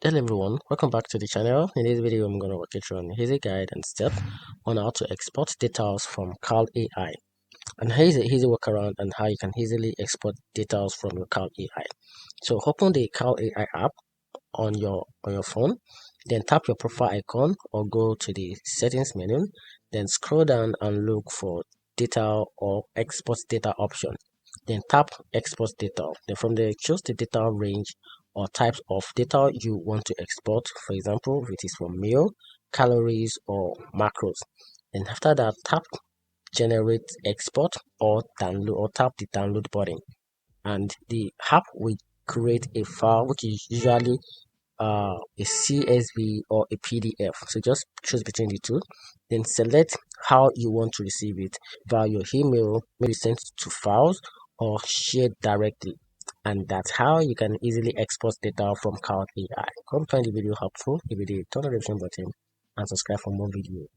Hello everyone, welcome back to the channel. In this video, I'm going to walk you through an easy guide and step on how to export data from Carl AI. And here's an easy workaround on how you can easily export data from your Carl AI. So open the Carl AI app on your phone, then tap your profile icon or go to the settings menu, then scroll down and look for data or export data option. Then tap export data. Then from there choose the data range or types of data you want to export. For example, if it is from meal, calories or macros. Then after that tap generate export or download or tap the download button, and the app will create a file which is usually a CSV or a PDF. So just choose between the two, then select how you want to receive it via your email, maybe sent to files or shared directly. And that's how you can easily export data from Cloud AI. Hope you find the video helpful. If you did, turn on the notification button and subscribe for more videos.